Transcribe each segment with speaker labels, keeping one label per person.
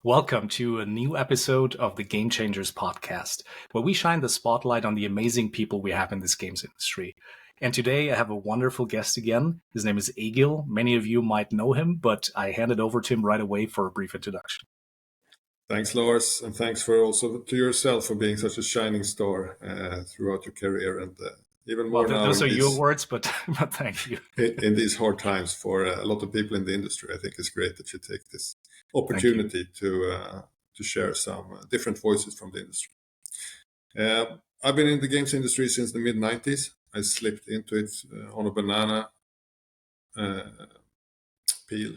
Speaker 1: Welcome to a new episode of the Game Changers podcast, where we shine the spotlight on the amazing people we have in this games industry. And today I have a wonderful guest again. His name is Egil. Many of you might know him, but I hand it over to him right away for a brief introduction.
Speaker 2: Thanks, Lars, and thanks for also to yourself for being such a shining star throughout your career, and even more now.
Speaker 1: Those are your words, but thank you.
Speaker 2: In these hard times for a lot of people in the industry, I think it's great that you take this opportunity to share some different voices from the industry. I've been in the games industry since the mid-90s. I slipped into it on a banana peel.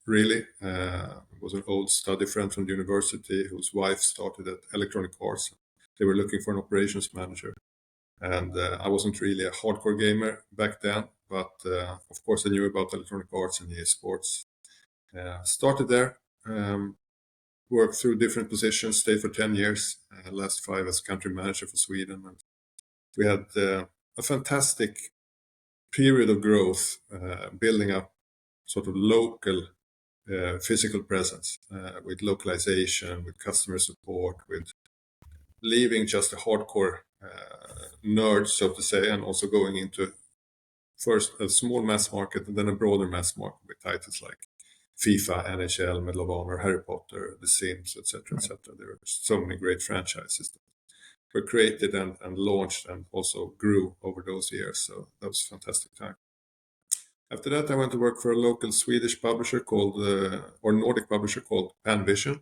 Speaker 2: Really, it was an old study friend from the university whose wife started at Electronic Arts. They were looking for an operations manager, and I wasn't really a hardcore gamer back then, but of course I knew about Electronic Arts and EA Sports. Started there, worked through different positions, stayed for 10 years, last 5 as country manager for Sweden. And we had a fantastic period of growth, building up sort of local physical presence with localization, with customer support, with leaving just a hardcore nerd, so to say, and also going into first a small mass market and then a broader mass market with titles like FIFA, NHL, Medal of Honor, Harry Potter, The Sims, etc., etc. There were so many great franchises that were created and launched and also grew over those years. So that was a fantastic time. After that, I went to work for a local Swedish publisher called, or Nordic publisher called Panvision,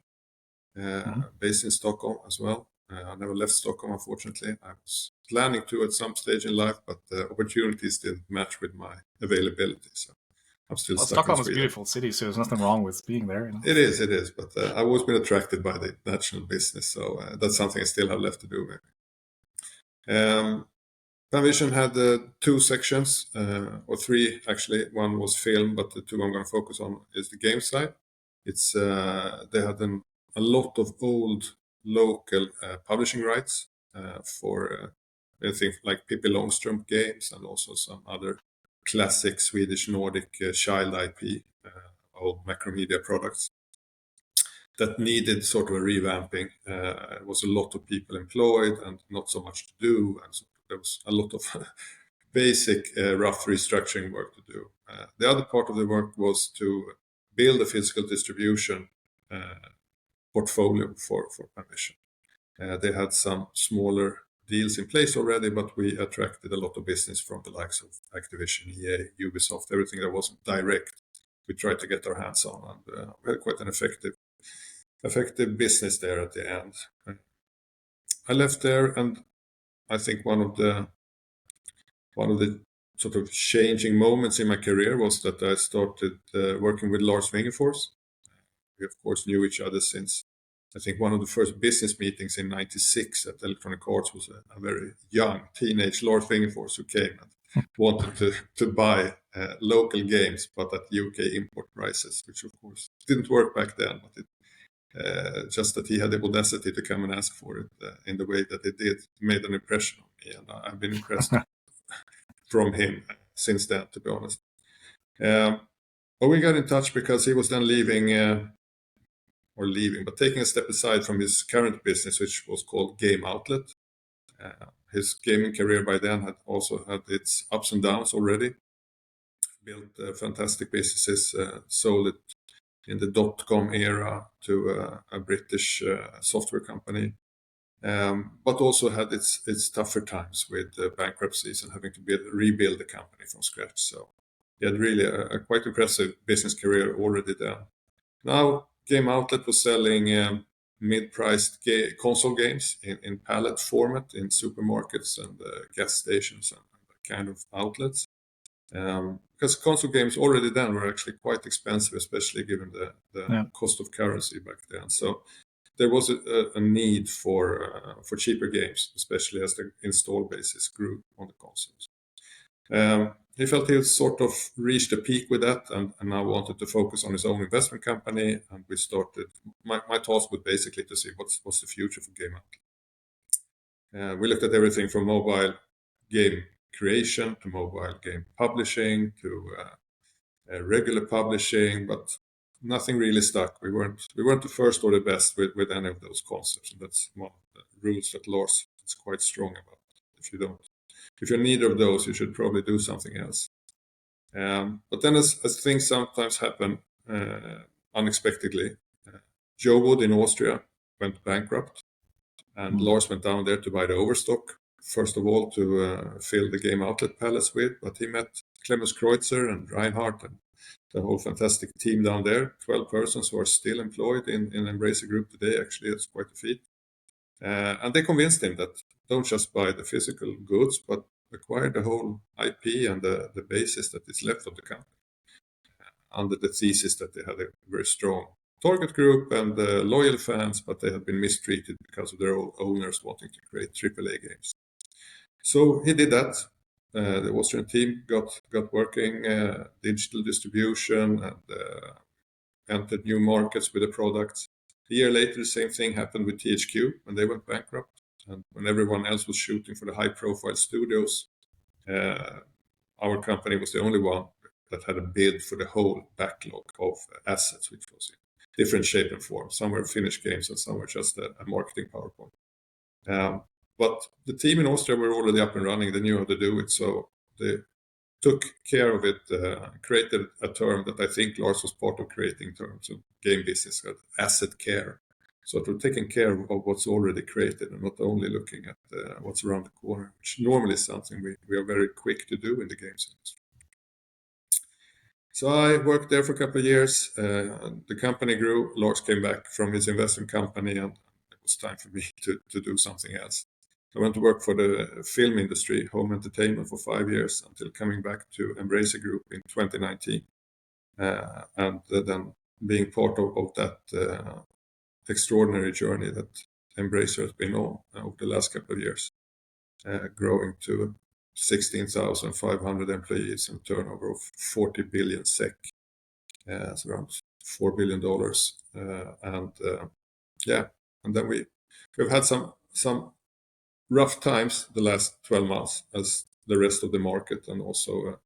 Speaker 2: based in Stockholm as well. I never left Stockholm, unfortunately. I was planning to at some stage in life, but the opportunities didn't match with my availability. So I'm still stuck
Speaker 1: Stockholm
Speaker 2: in
Speaker 1: is a beautiful city, so there's nothing wrong with being there. You know?
Speaker 2: It is. But I've always been attracted by the national business, so that's something I still have left to do, maybe. Panvision had 2 sections, or 3 actually. One was film, but the 2 I'm going to focus on is the game side. It's they had a lot of old local publishing rights for anything like Pippi Longstrump games and also some other classic Swedish Nordic child IP, old Macromedia products that needed sort of a revamping. There was a lot of people employed and not so much to do, and so there was a lot of basic rough restructuring work to do. The other part of the work was to build a physical distribution portfolio for Panvision. They had some smaller deals in place already, but we attracted a lot of business from the likes of Activision, EA, Ubisoft, everything that wasn't direct. We tried to get our hands on, and we had quite an effective business there at the end. I left there, and I think one of the sort of changing moments in my career was that I started working with Lars Wingefors. We of course knew each other since I think one of the first business meetings in '96 at Electronic Arts was a very young teenage Lars Wingefors who came and wanted to buy local games, but at UK import prices, which of course didn't work back then, but it just that he had the audacity to come and ask for it in the way that it did made an impression on me, and I've been impressed from him since then, to be honest. But we got in touch because he was then but taking a step aside from his current business, which was called Game Outlet. His gaming career by then had also had its ups and downs already. Built fantastic businesses, sold it in the .com era to a British software company, but also had its tougher times with bankruptcies and having to rebuild the company from scratch. So he had really a quite impressive business career already then. Now, Game Outlet was selling mid-priced console games in pallet format in supermarkets and gas stations and kind of outlets. Because console games already then were actually quite expensive, especially given the cost of currency back then. So there was a need for cheaper games, especially as the install bases grew on the consoles. He felt he had sort of reached a peak with that and now wanted to focus on his own investment company. And we started, my task was basically to see what's the future for Game Outlet. We looked at everything from mobile game creation to mobile game publishing to regular publishing, but nothing really stuck. We weren't the first or the best with any of those concepts, and that's one of the rules that Lars is quite strong about. If you're neither of those, you should probably do something else. But then, as things sometimes happen unexpectedly, Joe Wood in Austria went bankrupt, and Lars went down there to buy the overstock. First of all, to fill the game outlet pallets with, but he met Clemens Kreutzer and Reinhardt and the whole fantastic team down there, 12 persons who are still employed in Embracer Group today. Actually, it's quite a feat. And they convinced him that don't just buy the physical goods, but acquire the whole IP and the basis that is left of the company, under the thesis that they had a very strong target group and loyal fans, but they had been mistreated because of their old owners wanting to create AAA games. So he did that. The Austrian team got working, digital distribution, and entered new markets with the products. A year later, the same thing happened with THQ when they went bankrupt. And when everyone else was shooting for the high-profile studios, our company was the only one that had a bid for the whole backlog of assets, which was in different shape and form. Some were finished games and some were just a marketing PowerPoint. But the team in Austria were already up and running. They knew how to do it, so they took care of it, created a term that I think Lars was part of creating in terms of game business, called asset care. So we're taking care of what's already created and not only looking at what's around the corner, which normally is something we are very quick to do in the games industry. So I worked there for a couple of years. The company grew. Lars came back from his investment company, and it was time for me to do something else. I went to work for the film industry, home entertainment, for 5 years until coming back to Embracer Group in 2019. And then being part of that extraordinary journey that Embracer has been on over the last couple of years, growing to 16,500 employees and turnover of 40 billion SEK. It's around $4 billion. And then we've had some rough times the last 12 months as the rest of the market, and also a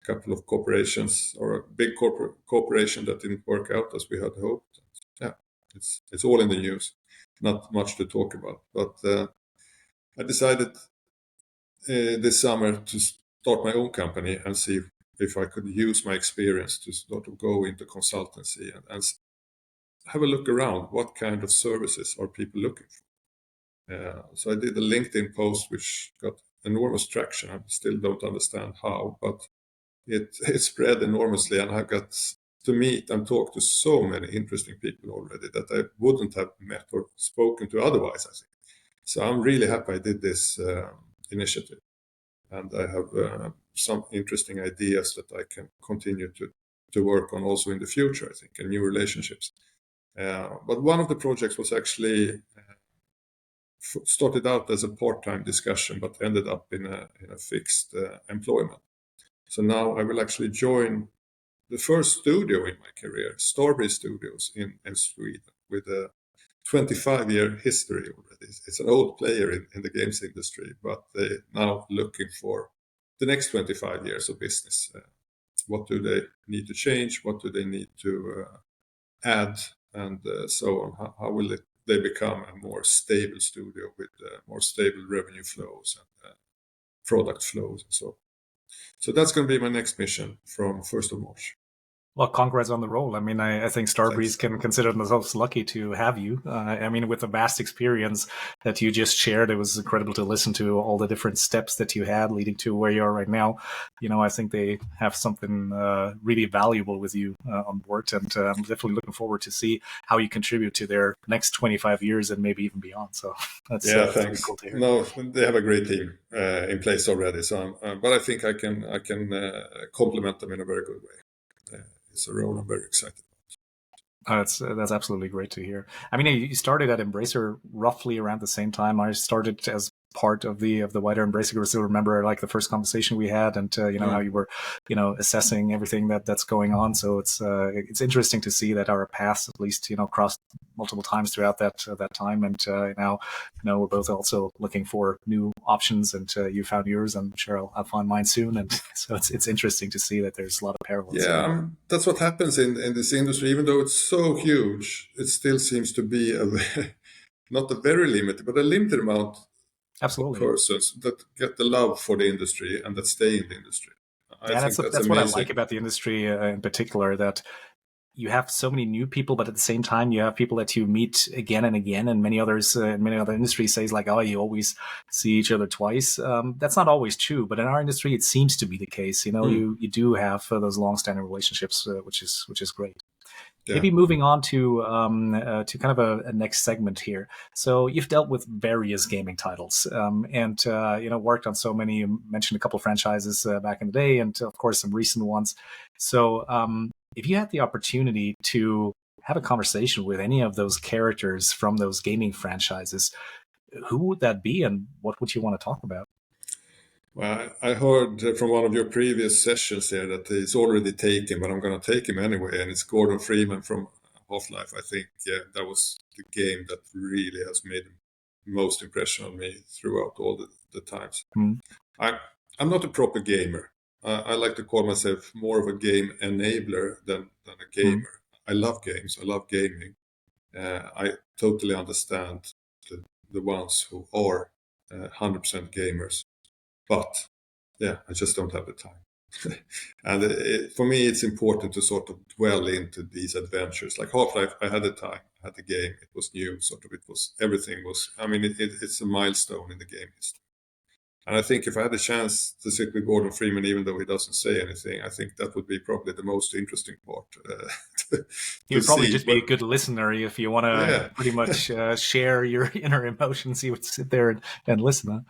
Speaker 2: couple of corporations, or a big corporation that didn't work out as we had hoped. Yeah, it's all in the news. Not much to talk about, but I decided this summer to start my own company and see if I could use my experience to sort of go into consultancy and have a look around. What kind of services are people looking for? So I did a LinkedIn post which got enormous traction. I still don't understand how, but it spread enormously, and I got to meet and talk to so many interesting people already that I wouldn't have met or spoken to otherwise, I think. So I'm really happy I did this initiative, and I have some interesting ideas that I can continue to work on also in the future, I think, and new relationships. But one of the projects was actually started out as a part-time discussion, but ended up in a fixed employment. So now I will actually join the first studio in my career, Starbreeze Studios in Sweden, with a 25-year history already. It's an old player in the games industry, but they're now looking for the next 25 years of business. What do they need to change? What do they need to add? And so on. How will they become a more stable studio with more stable revenue flows and product flows and so on. So that's going to be my next mission from 1st of March.
Speaker 1: Well, congrats on the role. I mean, I think Starbreeze can consider themselves lucky to have you. I mean, with the vast experience that you just shared, it was incredible to listen to all the different steps that you had leading to where you are right now. You know, I think they have something really valuable with you on board, and I'm definitely looking forward to see how you contribute to their next 25 years and maybe even beyond. So that's
Speaker 2: thanks.
Speaker 1: Really cool to hear.
Speaker 2: No, they have a great team in place already. So, but I think I can complement them in a very good way. It's a role I'm very excited about.
Speaker 1: That's absolutely great to hear. I mean, you started at Embracer roughly around the same time. I started as part of the wider embrace. I still remember like the first conversation we had, and how you were assessing everything that's going on. So it's interesting to see that our paths at least crossed multiple times throughout that time, and now we're both also looking for new options, and you found yours. I'm sure I'll find mine soon, and so it's interesting to see that there's a lot of parallels.
Speaker 2: Yeah, that's what happens in this industry. Even though it's so huge, it still seems to be not a very limited, but a limited amount
Speaker 1: Absolutely.
Speaker 2: of persons that get the love for the industry and that stay in the industry. I think that's
Speaker 1: what I
Speaker 2: amazing.
Speaker 1: like about the industry in particular, that you have so many new people, but at the same time, you have people that you meet again and again. And many others in many other industries says like, oh, you always see each other twice. That's not always true, but in our industry, it seems to be the case. You do have those long-standing relationships, which is great. Yeah. Maybe moving on to kind of a next segment here. So you've dealt with various gaming titles, and worked on so many. You mentioned a couple of franchises back in the day, and of course some recent ones. So if you had the opportunity to have a conversation with any of those characters from those gaming franchises, who would that be, and what would you want to talk about?
Speaker 2: Well, I heard from one of your previous sessions here that it's already taken, but I'm going to take him anyway. And it's Gordon Freeman from Half-Life. I think that was the game that really has made the most impression on me throughout all the times. I'm not a proper gamer. I like to call myself more of a game enabler than a gamer. I love games. I love gaming. I totally understand the ones who are 100% gamers. But yeah, I just don't have the time. And for me, it's important to sort of dwell into these adventures. Like Half-Life, I had the time, I had the game, it was new, everything was, it's a milestone in the game history. And I think if I had the chance to sit with Gordon Freeman, even though he doesn't say anything, I think that would be probably the most interesting part.
Speaker 1: You'd probably just be a good listener if you want to pretty much share your inner emotions. You would sit there and listen. Huh?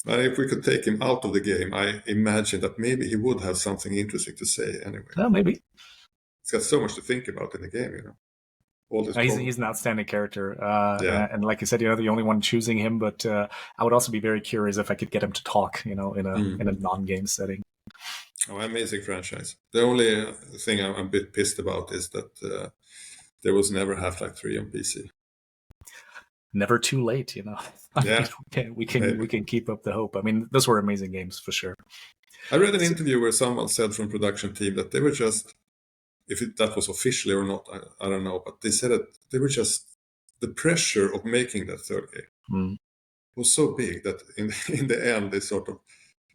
Speaker 2: And if we could take him out of the game, I imagine that maybe he would have something interesting to say anyway.
Speaker 1: Well, maybe.
Speaker 2: He's got so much to think about in the game,
Speaker 1: He's an outstanding character. And like you said, the only one choosing him, but I would also be very curious if I could get him to talk, in a non-game setting.
Speaker 2: Oh, amazing franchise. The only thing I'm a bit pissed about is that there was never Half-Life 3 on PC.
Speaker 1: Never too late,
Speaker 2: Yeah,
Speaker 1: we can keep up the hope. Those were amazing games for sure.
Speaker 2: I read an interview where someone said from production team that they were just, that was officially or not, I don't know, but they said that they were just, the pressure of making that third game was so big that in the end they sort of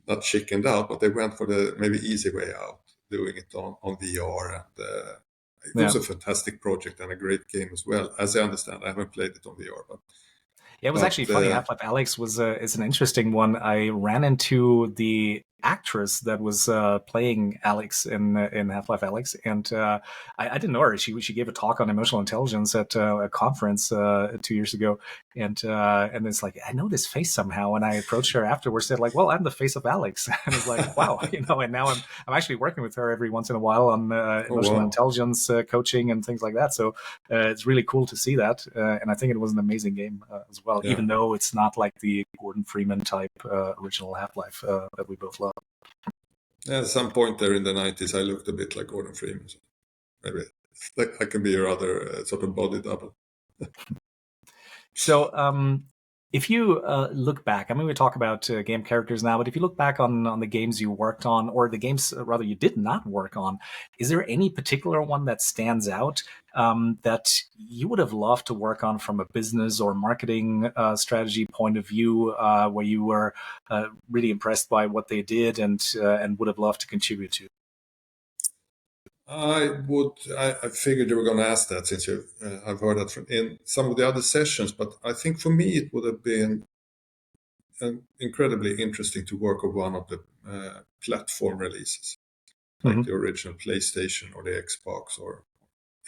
Speaker 2: not chickened out, but they went for the maybe easy way out, doing it on VR, and it was a fantastic project and a great game as well. As I understand, I haven't played it on VR, but
Speaker 1: it was actually funny. Half-Life Alyx is an interesting one. I ran into the actress that was playing Alex in Half-Life Alyx, and I didn't know her. She gave a talk on emotional intelligence at a conference 2 years ago, and it's like, I know this face somehow. And I approached her afterwards, said like, well, I'm the face of Alex, and it's like, wow, and now I'm actually working with her every once in a while on emotional intelligence coaching and things like that. So it's really cool to see that, and I think it was an amazing game as well, even though it's not like the Gordon Freeman type original Half-Life that we both love.
Speaker 2: At some point there in the 90s, I looked a bit like Gordon Freeman. So maybe I can be your other sort of body double.
Speaker 1: So if you look back, we talk about game characters now, but if you look back on the games you worked on, or the games rather you did not work on, is there any particular one that stands out that you would have loved to work on from a business or marketing strategy point of view, where you were really impressed by what they did and would have loved to contribute to?
Speaker 2: I figured you were going to ask that, since I've heard that in some of the other sessions, but I think for me it would have been incredibly interesting to work on one of the platform releases, like the original PlayStation or the Xbox or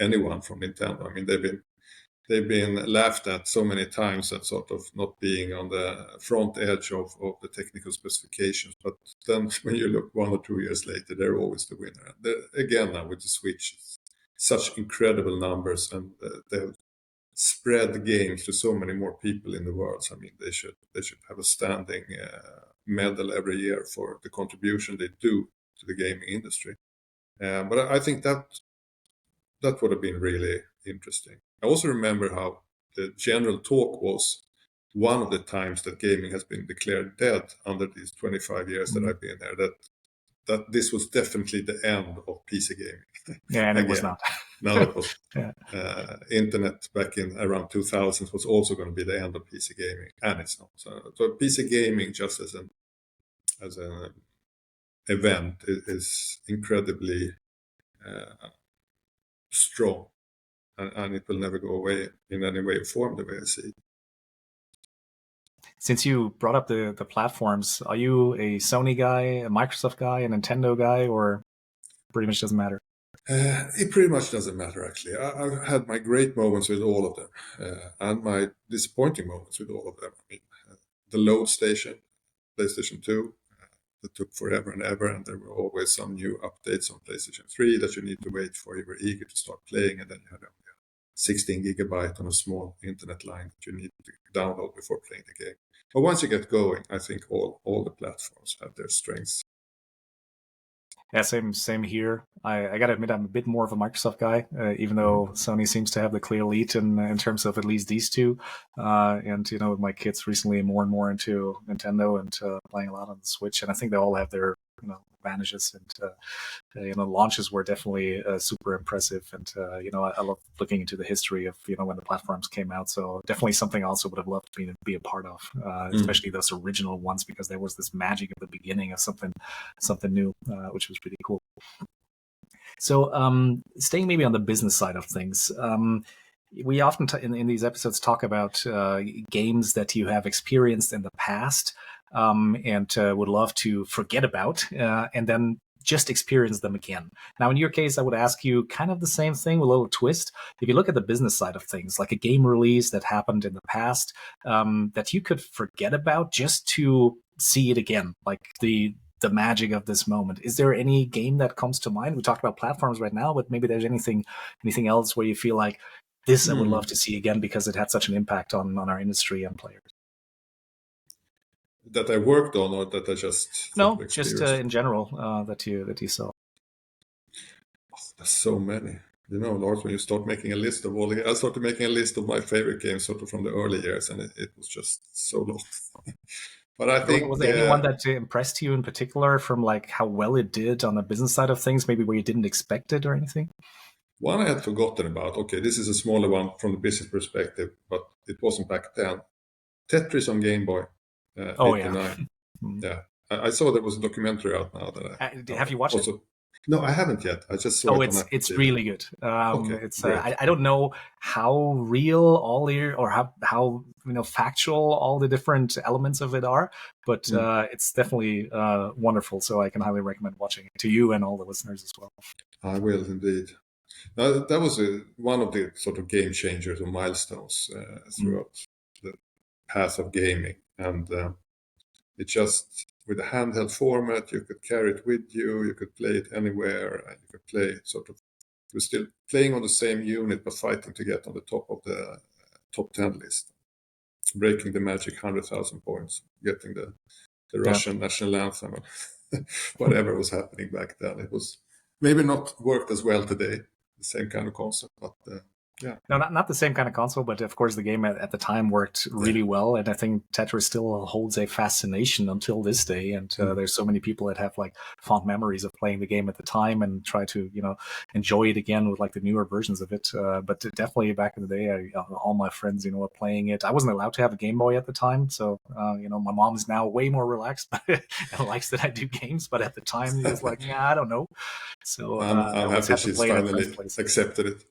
Speaker 2: anyone from Nintendo. They've been laughed at so many times at sort of not being on the front edge of the technical specifications. But then when you look 1 or 2 years later, they're always the winner. Again, now with the Switch, such incredible numbers, and they've spread games to so many more people in the world. So, I mean, they should have a standing medal every year for the contribution they do to the gaming industry. But I think that would have been really interesting. I also remember how the general talk was one of the times that gaming has been declared dead under these 25 years that I've been there, that this was definitely the end of PC gaming.
Speaker 1: Yeah, and it was not.
Speaker 2: No, it was.
Speaker 1: Yeah.
Speaker 2: Internet back in around 2000 was also going to be the end of PC gaming, and it's not. So PC gaming, just as an event, is incredibly strong, and it will never go away in any way or form, the way I see it.
Speaker 1: Since you brought up the platforms, are you a Sony guy, a Microsoft guy, a Nintendo guy, or pretty much doesn't matter?
Speaker 2: It pretty much doesn't matter, actually. I've had my great moments with all of them, and my disappointing moments with all of them. I mean, the load station, PlayStation 2, that took forever and ever, and there were always some new updates on PlayStation 3 that you need to wait for. You were eager to start playing, and then you had 16 gigabyte on a small internet line that you need to download before playing the game. But once you get going, I think all the platforms have their strengths.
Speaker 1: Yeah, same here. I gotta admit, I'm a bit more of a Microsoft guy, even though Sony seems to have the clear lead in terms of at least these two. And with my kids recently more and more into Nintendo and playing a lot on the Switch, and I think they all have their advantages. And launches were definitely super impressive. And I love looking into the history of when the platforms came out. So definitely something I also would have loved to be a part of, especially those original ones, because there was this magic at the beginning of something new, which was pretty cool. So staying maybe on the business side of things, we often in these episodes talk about games that you have experienced in the past and would love to forget about and then just experience them again. Now, in your case, I would ask you kind of the same thing with a little twist. If you look at the business side of things, like a game release that happened in the past that you could forget about just to see it again, like the magic of this moment. Is there any game that comes to mind? We talked about platforms right now, but maybe there's anything else where you feel like this I would love to see again because it had such an impact on our industry and players.
Speaker 2: That I worked on, or that I just
Speaker 1: in general that you saw.
Speaker 2: There's so many. Lars, when you start making a list of all, I started making a list of my favorite games sort of from the early years, and it was just so long. But I think
Speaker 1: was there anyone that impressed you in particular from like how well it did on the business side of things, maybe where you didn't expect it or anything?
Speaker 2: One I had forgotten about. Okay, this is a smaller one from the business perspective, but it wasn't back then. Tetris on Game Boy. 89. Yeah. I saw there was a documentary out now that
Speaker 1: have you watched it?
Speaker 2: No, I haven't yet. I just saw it.
Speaker 1: It's really good. It's I don't know how real all the or how factual all the different elements of it are, but it's definitely wonderful. So I can highly recommend watching it to you and all the listeners as well.
Speaker 2: I will indeed. Now, that was one of the sort of game changers or milestones throughout the path of gaming, and it just. With a handheld format, you could carry it with you, you could play it anywhere, and you could play you were still playing on the same unit, but fighting to get on the top of the top 10 list, breaking the magic 100,000 points, getting the Russian national anthem, whatever was happening back then. It was maybe not worked as well today, the same kind of concept, but yeah.
Speaker 1: No, not the same kind of console, but of course the game at the time worked really well, and I think Tetris still holds a fascination until this day. And there's so many people that have like fond memories of playing the game at the time and try to enjoy it again with like the newer versions of it. But definitely back in the day, all my friends were playing it. I wasn't allowed to have a Game Boy at the time, so my mom is now way more relaxed and likes that I do games. But at the time, he was like, I don't know. So
Speaker 2: I'm happy she's finally accepted it.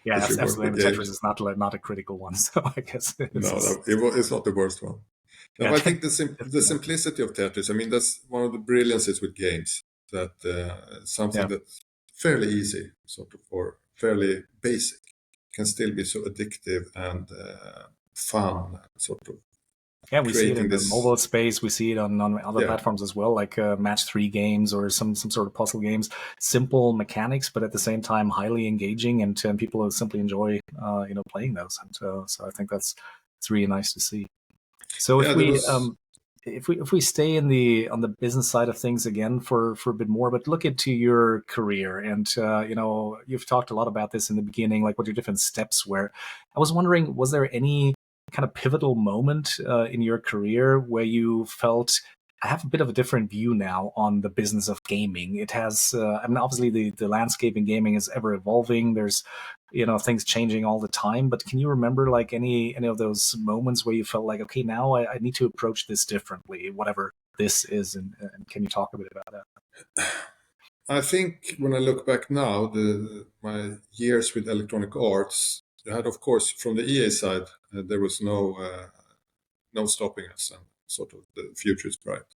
Speaker 1: Yeah, absolutely. Tetris is not a critical one, so I guess
Speaker 2: it's not the worst one. No, yeah. I think the simplicity of Tetris. I mean, that's one of the brilliances with games, that something that's fairly easy, sort of, or fairly basic, can still be so addictive and fun, sort of
Speaker 1: Yeah, we see it in
Speaker 2: creating
Speaker 1: the
Speaker 2: this.
Speaker 1: mobile space. We see it on other
Speaker 2: Yeah,
Speaker 1: platforms as well, like match three games or some sort of puzzle games. Simple mechanics, but at the same time highly engaging, and people simply enjoy playing those. And so I think that's it's really nice to see. So
Speaker 2: yeah, there was.
Speaker 1: if we stay in the on the business side of things again for a bit more, but look into your career, and you've talked a lot about this in the beginning, like what your different steps were. I was wondering, was there any kind of pivotal moment in your career where you felt, I have a bit of a different view now on the business of gaming? It has, I mean, obviously the landscape in gaming is ever evolving. There's, things changing all the time. But can you remember like any of those moments where you felt like, okay, now I need to approach this differently, whatever this is, and can you talk a bit about that?
Speaker 2: I think when I look back now, my years with Electronic Arts, I had, of course, from the EA side, there was no stopping us, and sort of the future is bright.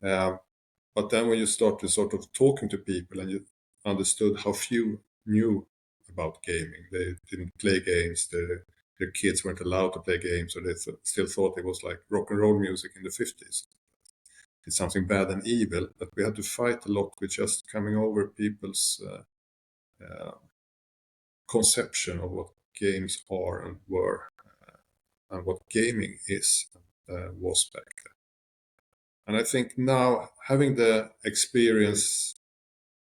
Speaker 2: But then when you start to sort of talking to people and you understood how few knew about gaming, they didn't play games, their kids weren't allowed to play games, or they still thought it was like rock and roll music in the 50s. It's something bad and evil, but we had to fight a lot with just coming over people's uh, conception of what games are and were, and what gaming is, was back then. And I think now, having the experience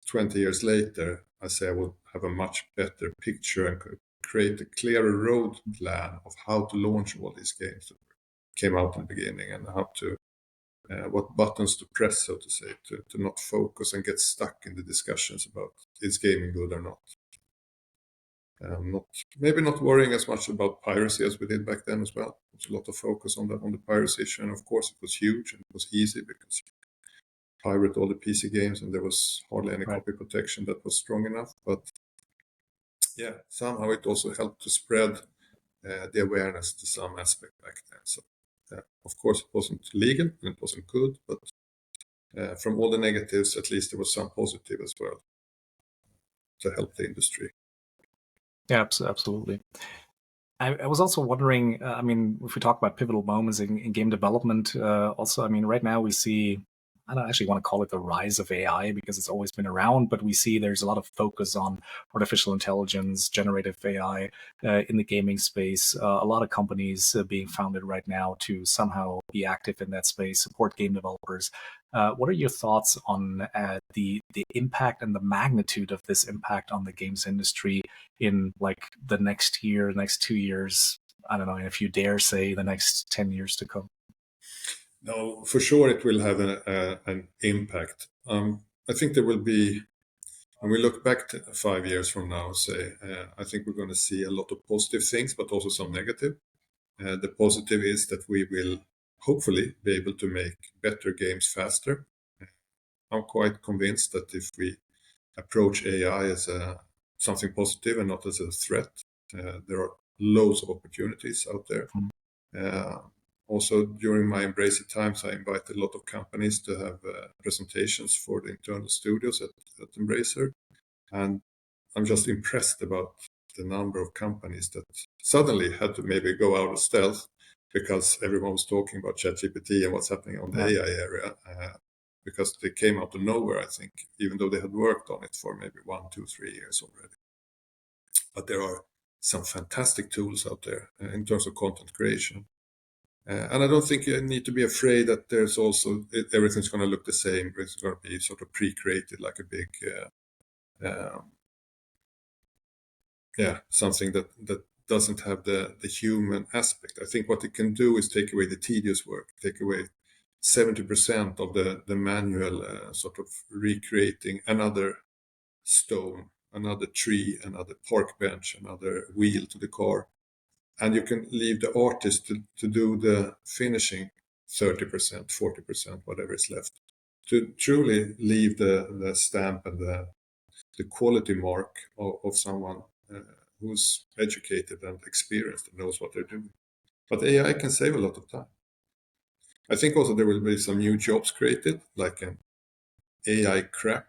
Speaker 2: 20 years later, I say I will have a much better picture and could create a clearer road plan of how to launch all these games that came out in the beginning, and how to what buttons to press, so to say, to not focus and get stuck in the discussions about is gaming good or not. Not maybe not worrying as much about piracy as we did back then as well. There was a lot of focus on the piracy issue, and of course it was huge and it was easy because you pirate all the PC games and there was hardly any
Speaker 1: Right.
Speaker 2: copy protection that was strong enough. But yeah, somehow it also helped to spread the awareness to some aspect back then. So of course it wasn't legal and it wasn't good, but from all the negatives, at least there was some positive as well to help the industry.
Speaker 1: Yeah, absolutely. I was also wondering, I mean, if we talk about pivotal moments in game development, also, I mean, right now we see, I don't actually want to call it the rise of AI because it's always been around, but we see there's a lot of focus on artificial intelligence, generative AI in the gaming space. A lot of companies being founded right now to somehow be active in that space, support game developers. What are your thoughts on the impact and the magnitude of this impact on the games industry in like the next year, next 2 years? I don't know, if you dare say the next 10 years to come.
Speaker 2: No, for sure it will have an impact. I think there will be, when we look back to 5 years from now, say, I think we're going to see a lot of positive things, but also some negative. The positive is that we will hopefully be able to make better games faster. I'm quite convinced that if we approach AI as something positive and not as a threat, there are loads of opportunities out there.
Speaker 1: Mm.
Speaker 2: Uh, Also, during my Embrace It times, I invited a lot of companies to have presentations for the internal studios at Embracer. And I'm just impressed about the number of companies that suddenly had to maybe go out of stealth because everyone was talking about ChatGPT and what's happening on the
Speaker 1: Yeah.
Speaker 2: AI area. Because they came out of nowhere, I think, even though they had worked on it for maybe 1, 2, 3 years already. But there are some fantastic tools out there in terms of content creation. And I don't think you need to be afraid that there's also everything's going to look the same. It's going to be sort of pre-created, like a big, something that doesn't have the human aspect. I think what it can do is take away the tedious work, take away 70% of the manual sort of recreating another stone, another tree, another park bench, another wheel to the car. And you can leave the artist to do the finishing 30%, 40%, whatever is left, to truly leave the stamp and the quality mark of someone who's educated and experienced and knows what they're doing. But AI can save a lot of time. I think also there will be some new jobs created, like an AI crap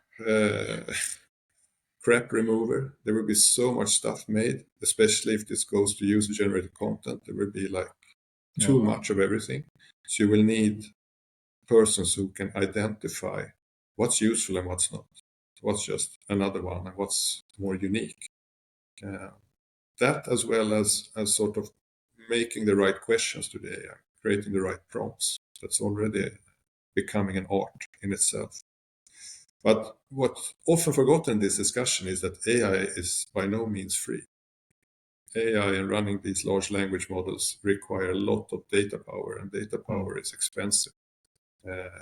Speaker 2: remover. There will be so much stuff made, especially if this goes to user-generated content. There will be like too much of everything. So you will need persons who can identify what's useful and what's not, what's just another one and what's more unique. That as well as sort of making the right questions to the AI, creating the right prompts. That's already becoming an art in itself. But what's often forgotten in this discussion is that AI is by no means free. AI and running these large language models require a lot of data power, and data power is expensive.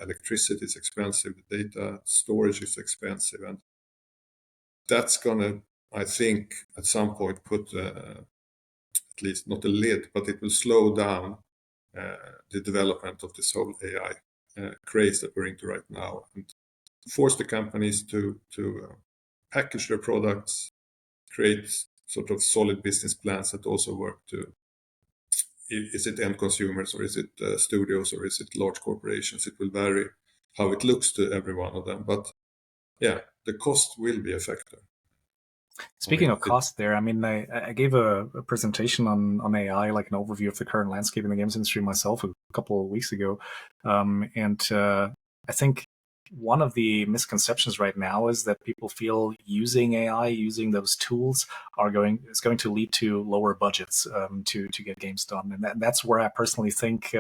Speaker 2: Electricity is expensive, data storage is expensive, and that's going to, I think, at some point put at least not a lid, but it will slow down the development of this whole AI craze that we're into right now, and force the companies to package their products, create sort of solid business plans that also work to, is it end consumers or is it studios or is it large corporations? It will vary how it looks to every one of them. But yeah, the cost will be a factor.
Speaker 1: Speaking of cost there, I mean, I gave a presentation on AI, like an overview of the current landscape in the games industry myself a couple of weeks ago. And I think one of the misconceptions right now is that people feel using AI, using those tools is going to lead to lower budgets to get games done. And that's where I personally think,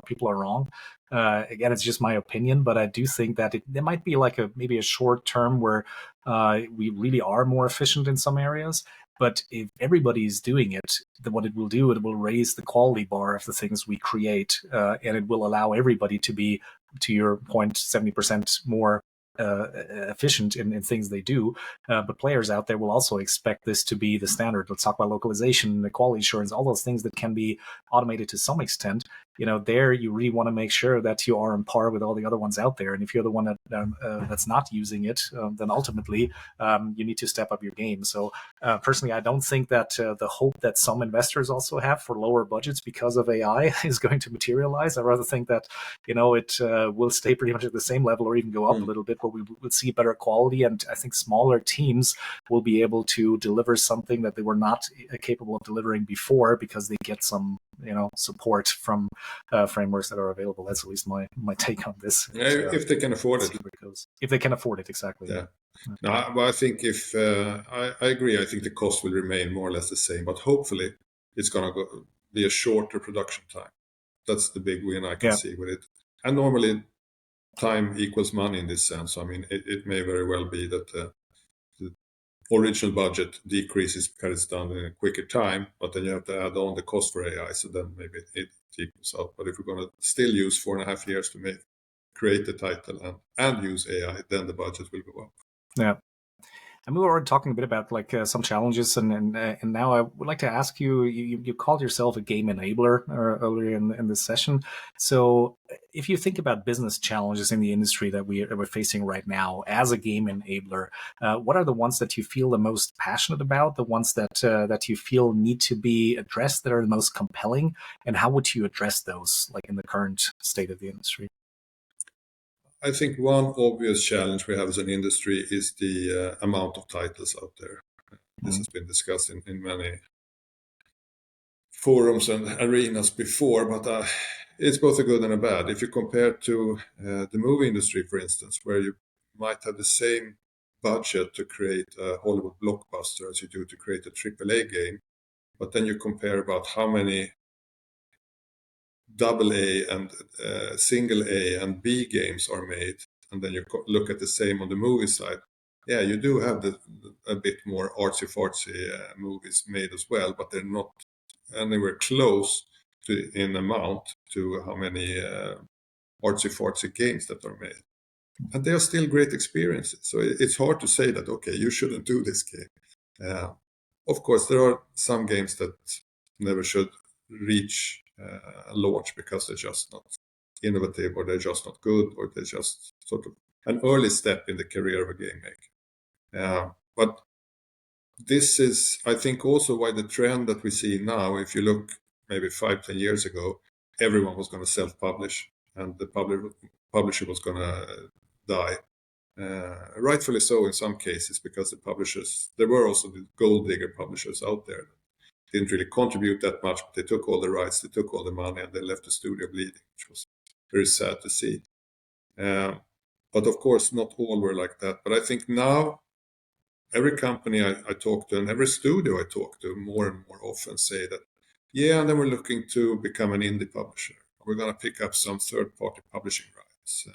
Speaker 1: people are wrong. Again, it's just my opinion, but I do think that there might be like maybe a short term where we really are more efficient in some areas. But if everybody's doing it, then what it will do, it will raise the quality bar of the things we create, and it will allow everybody to be, to your point, 70% more efficient in things they do. But players out there will also expect this to be the standard. Let's talk about localization, the quality assurance, all those things that can be automated to some extent. There you really want to make sure that you are on par with all the other ones out there. And if you're the one that's not using it, then ultimately you need to step up your game. So personally, I don't think that the hope that some investors also have for lower budgets because of AI is going to materialize. I rather think that it will stay pretty much at the same level or even go up a little bit, but we will see better quality. And I think smaller teams will be able to deliver something that they were not capable of delivering before because they get some support from frameworks that are available. That's at least my take on this.
Speaker 2: If they can afford it.
Speaker 1: If they can afford it, exactly.
Speaker 2: Yeah. No, I think if I agree, I think the cost will remain more or less the same, but hopefully it's going to be a shorter production time. That's the big win I can see with it. And normally time equals money in this sense. I mean, it may very well be that the original budget decreases because it's done in a quicker time, but then you have to add on the cost for AI, so then maybe it equals out. But if we're going to still use 4.5 years to create the title and use AI, then the budget will go up.
Speaker 1: Yeah. And we were already talking a bit about some challenges, and now I would like to ask you. You called yourself a game enabler earlier in this session. So, if you think about business challenges in the industry that we're facing right now as a game enabler, what are the ones that you feel the most passionate about? The ones that you feel need to be addressed, that are the most compelling, and how would you address those, like in the current state of the industry?
Speaker 2: I think one obvious challenge we have as an industry is the amount of titles out there. This has been discussed in many forums and arenas before, but it's both a good and a bad. If you compare to the movie industry, for instance, where you might have the same budget to create a Hollywood blockbuster as you do to create a AAA game, but then you compare about how many AA and single A and B games are made, and then you look at the same on the movie side. Yeah, you do have a bit more artsy-fartsy movies made as well, but they're not anywhere close to in amount to how many artsy-fartsy games that are made. And they are still great experiences. So it's hard to say that, okay, you shouldn't do this game. Of course, there are some games that never should reach launch because they're just not innovative, or they're just not good, or they're just sort of an early step in the career of a game maker. But this is, I think, also why the trend that we see now, if you look maybe 5-10 years ago, everyone was going to self-publish and the publisher was going to die. Rightfully so in some cases, because the publishers, there were also the gold digger publishers out there, didn't really contribute that much, but they took all the rights, they took all the money, and they left the studio bleeding, which was very sad to see. But of course, not all were like that. But I think now every company I talk to and every studio I talk to more and more often say that, yeah, and then we're looking to become an indie publisher. We're going to pick up some third-party publishing rights.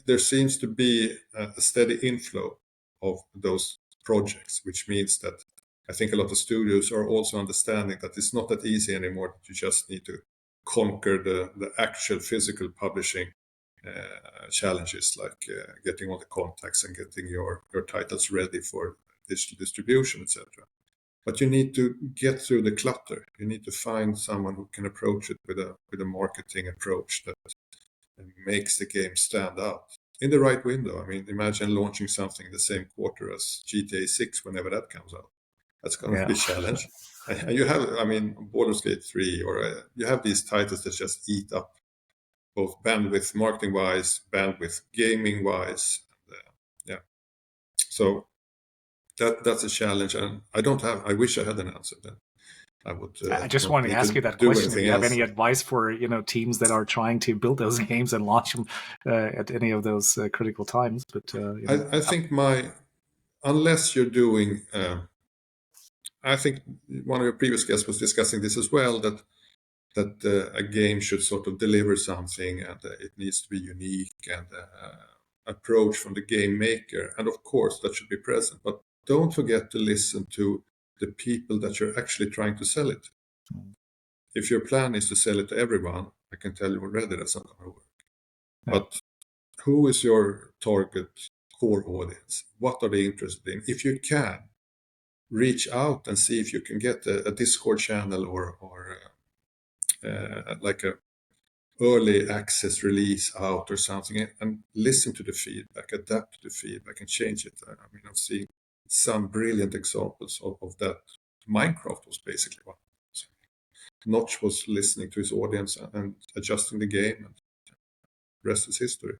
Speaker 2: There seems to be a steady inflow of those projects, which means that I think a lot of studios are also understanding that it's not that easy anymore, that you just need to conquer the actual physical publishing challenges, like getting all the contacts and getting your titles ready for digital distribution, etc. But you need to get through the clutter. You need to find someone who can approach it with a marketing approach that makes the game stand out in the right window. I mean, imagine launching something in the same quarter as GTA 6 whenever that comes out. That's going to be a challenge. And you have, I mean, Baldur's Gate 3, or you have these titles that just eat up both bandwidth marketing-wise, bandwidth gaming-wise. Yeah. So that's a challenge. And I wish I had an answer then. I would.
Speaker 1: I just wanted to ask you that question. Do you have any advice for teams that are trying to build those games and launch them at any of those critical times? But
Speaker 2: I think unless you're doing, I think one of your previous guests was discussing this as well, that a game should sort of deliver something, and it needs to be unique and approach from the game maker, and of course that should be present. But don't forget to listen to the people that you're actually trying to sell it to. If your plan is to sell it to everyone, I can tell you already that's not going to work. Yeah. But who is your target core audience? What are they interested in? If you can, reach out and see if you can get a Discord channel or like a early access release out or something, and listen to the feedback, adapt to the feedback, and change it. I mean, I've seen some brilliant examples of that. Minecraft was basically one. Notch was listening to his audience and adjusting the game, and the rest is history.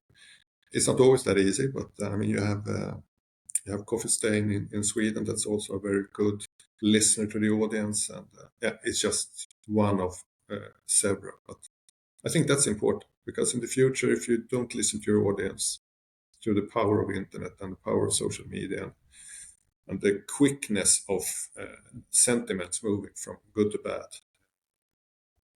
Speaker 2: It's not always that easy, but I mean, you have Coffee Stain in Sweden. That's also a very good listener to the audience, and it's just one of several. But I think that's important, because in the future, if you don't listen to your audience through the power of internet and the power of social media and the quickness of sentiments moving from good to bad,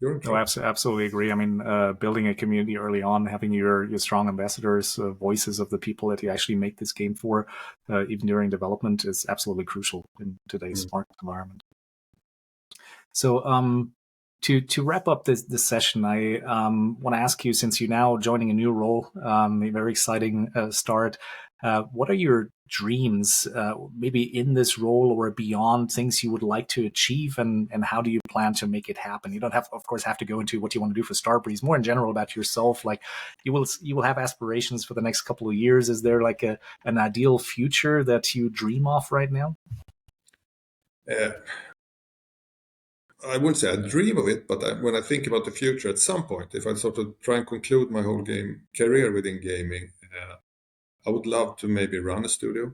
Speaker 2: you're in trouble.
Speaker 1: No, absolutely agree. I mean, building a community early on, having your strong ambassadors, voices of the people that you actually make this game for, even during development, is absolutely crucial in today's market environment. So, to wrap up this session, I want to ask you, since you're now joining a new role, a very exciting start, what are your dreams, maybe in this role or beyond, things you would like to achieve, and how do you plan to make it happen? You don't have, of course, have to go into what you want to do for Starbreeze, more in general about yourself. Like you will have aspirations for the next couple of years. Is there like an ideal future that you dream of right now?
Speaker 2: I wouldn't say I dream of it, but when I think about the future, at some point, if I sort of try and conclude my whole career within gaming, I would love to maybe run a studio,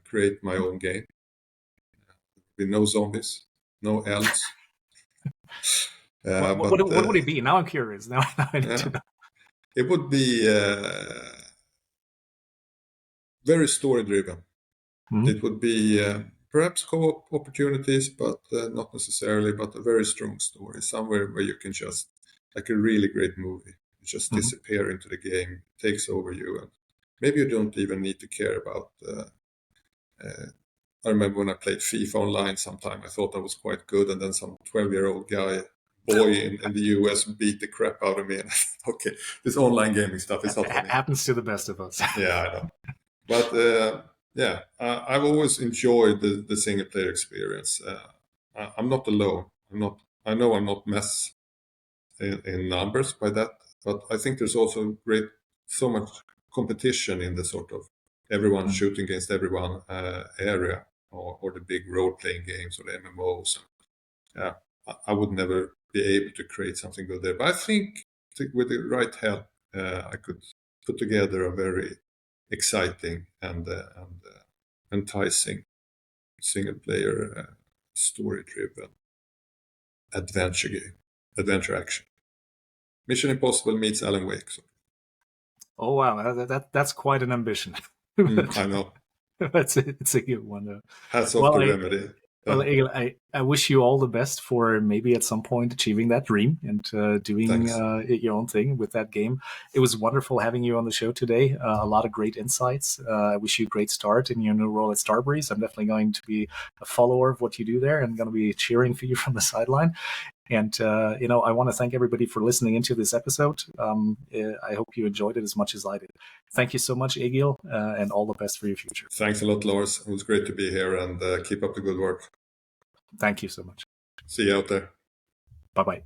Speaker 2: create my own game with no zombies, no elves.
Speaker 1: What would it be? Now I'm curious. Now I need to know.
Speaker 2: It would be very story-driven. Mm-hmm. It would be perhaps co-op opportunities, but not necessarily, but a very strong story, somewhere where you can just, like a really great movie, you just disappear into the game, takes over you, and maybe you don't even need to care about. I remember when I played FIFA online sometime, I thought I was quite good, and then some 12-year-old boy in the US beat the crap out of me, and I thought, okay, this online gaming stuff is not for me.
Speaker 1: Happens to the best of us.
Speaker 2: Yeah, I know. But I've always enjoyed the single player experience. I'm not alone. I know I'm not mess in numbers by that, but I think there's also so much competition in the sort of everyone shooting against everyone area, or the big role-playing games or the MMOs. I would never be able to create something good there. But I think with the right help, I could put together a very exciting and enticing single-player story-driven adventure game, adventure action. Mission Impossible meets Alan Wake. So.
Speaker 1: Oh wow, that's quite an ambition.
Speaker 2: I know.
Speaker 1: It's a good one.
Speaker 2: Hats off
Speaker 1: Well,
Speaker 2: to Remedy.
Speaker 1: Well, Egil, I wish you all the best for maybe at some point achieving that dream and doing your own thing with that game. It was wonderful having you on the show today. A lot of great insights. I wish you a great start in your new role at Starbreeze. I'm definitely going to be a follower of what you do there and going to be cheering for you from the sideline. And, I want to thank everybody for listening into this episode. I hope you enjoyed it as much as I did. Thank you so much, Egil, and all the best for your future.
Speaker 2: Thanks a lot, Lars. It was great to be here, and keep up the good work.
Speaker 1: Thank you so much.
Speaker 2: See you out there.
Speaker 1: Bye-bye.